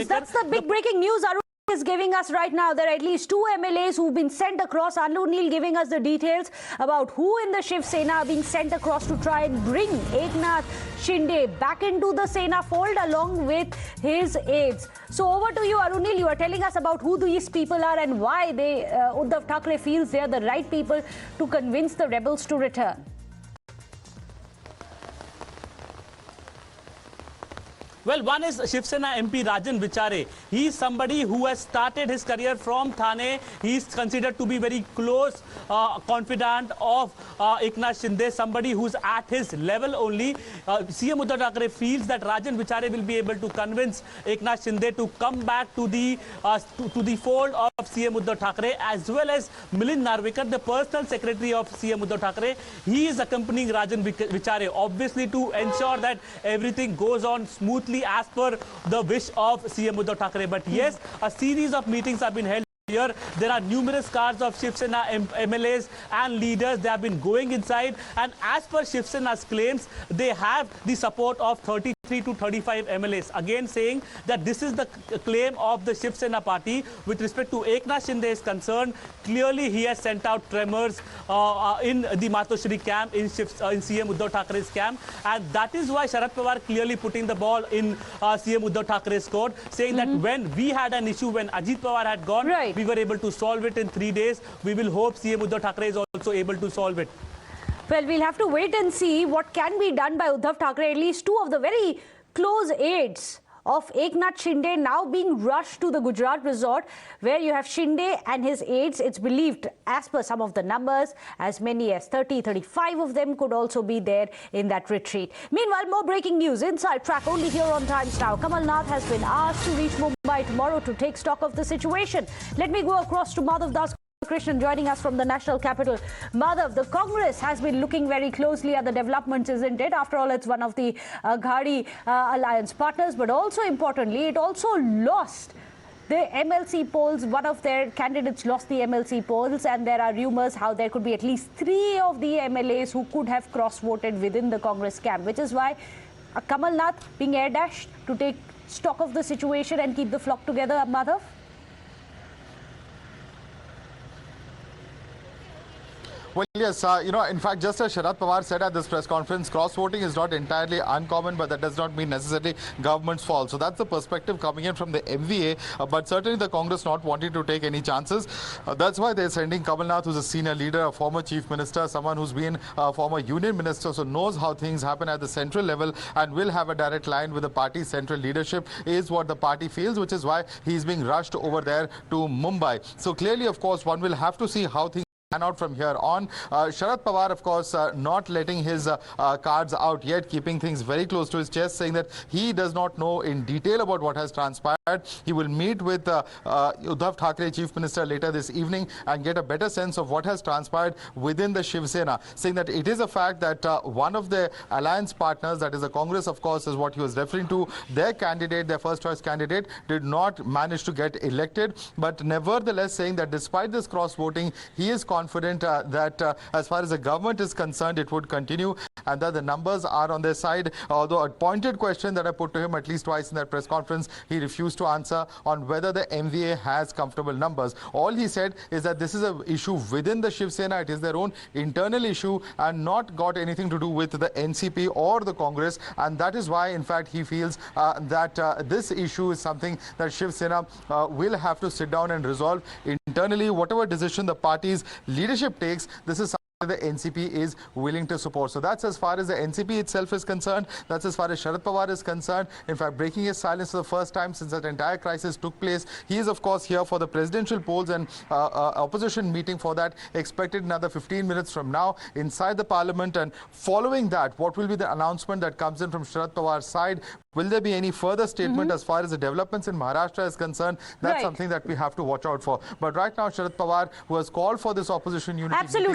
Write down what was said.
That's the big breaking news Arun is giving us right now. There are at least 2 MLAs who've been sent across. Neil giving us the details about who in the Shiv Sena are being sent across to try and bring Eknath Shinde back into the Sena fold along with his aides. So over to you, Neil. You are telling us about who these people are and why Uddhav Thackeray feels they are the right people to convince the rebels to return. Well, one is Shiv Sena MP Rajan Vichare. He is somebody who has started his career from Thane. He is considered to be very close confidant of Eknath Shinde, somebody who's at his level only. CM Uddhav Thackeray feels that Rajan Vichare will be able to convince Eknath Shinde to come back to the fold of CM Uddhav Thackeray, as well as Milind Narvekar, the personal secretary of CM Uddhav Thackeray. He is accompanying Rajan Vichare, obviously to ensure that everything goes on smoothly as per the wish of CM Uddhav Thackeray. But yes, a series of meetings have been held here. There are numerous cars of Shiv Sena MLAs and leaders. They have been going inside, and as per Shiv Sena's claims, they have the support of 33 to 35 MLAs. Again saying that this is the claim of the Shiv Sena party. With respect to Eknath Shinde is concerned, clearly he has sent out tremors in the Matoshri camp, in CM Uddhav Thackeray's camp, and that is why Sharad Pawar clearly putting the ball in CM Uddhav Thackeray's court, saying that when we had an issue, when Ajit Pawar had gone, we were able to solve it in 3 days. We will hope CM Uddhav Thackeray is also able to solve it. Well, we'll have to wait and see what can be done by Uddhav Thackeray. At least 2 of the very close aides of Eknath Shinde now being rushed to the Gujarat resort, where you have Shinde and his aides. It's believed, as per some of the numbers, as many as 35 of them could also be there in that retreat. Meanwhile, more breaking news. Inside Track only here on Times Now. Kamal Nath has been asked to reach Mumbai tomorrow to take stock of the situation. Let me go across to Madhav Das Krishnan joining us from the national capital. Madhav, the Congress has been looking very closely at the developments, isn't it? After all, it's one of the Aghadi alliance partners, but also importantly, it also lost the MLC polls. One of their candidates lost the MLC polls, and there are rumors how there could be at least 3 of the MLAs who could have cross-voted within the Congress camp, which is why Kamal Nath being air-dashed to take stock of the situation and keep the flock together, Madhav? Well, yes, in fact, just as Sharad Pawar said at this press conference, cross-voting is not entirely uncommon, but that does not mean necessarily government's fault. So that's the perspective coming in from the MVA, but certainly the Congress not wanting to take any chances. That's why they're sending Kamal Nath, who's a senior leader, a former chief minister, someone who's been a former union minister, so knows how things happen at the central level and will have a direct line with the party's central leadership, is what the party feels, which is why he's being rushed over there to Mumbai. So clearly, of course, one will have to see how things pan out from here on. Sharad Pawar, of course, not letting his cards out yet, keeping things very close to his chest, saying that he does not know in detail about what has transpired. He will meet with Uddhav Thackeray, Chief Minister, later this evening and get a better sense of what has transpired within the Shiv Sena, saying that it is a fact that one of the alliance partners, that is the Congress, of course, is what he was referring to, their candidate, their first choice candidate, did not manage to get elected. But nevertheless, saying that despite this cross-voting, he is confident that as far as the government is concerned, it would continue and that the numbers are on their side. Although a pointed question that I put to him at least twice in that press conference, he refused to answer on whether the MVA has comfortable numbers. All he said is that this is an issue within the Shiv Sena. It is their own internal issue and not got anything to do with the NCP or the Congress. And that is why, in fact, he feels that this issue is something that Shiv Sena will have to sit down and resolve internally. Whatever decision the party's leadership takes, this is the NCP is willing to support. So that's as far as the NCP itself is concerned. That's as far as Sharad Pawar is concerned. In fact, breaking his silence for the first time since that entire crisis took place. He is, of course, here for the presidential polls and opposition meeting for that expected another 15 minutes from now inside the parliament. And following that, what will be the announcement that comes in from Sharad Pawar's side? Will there be any further statement as far as the developments in Maharashtra is concerned? That's something that we have to watch out for. But right now, Sharad Pawar, who has called for this opposition unity. Absolutely.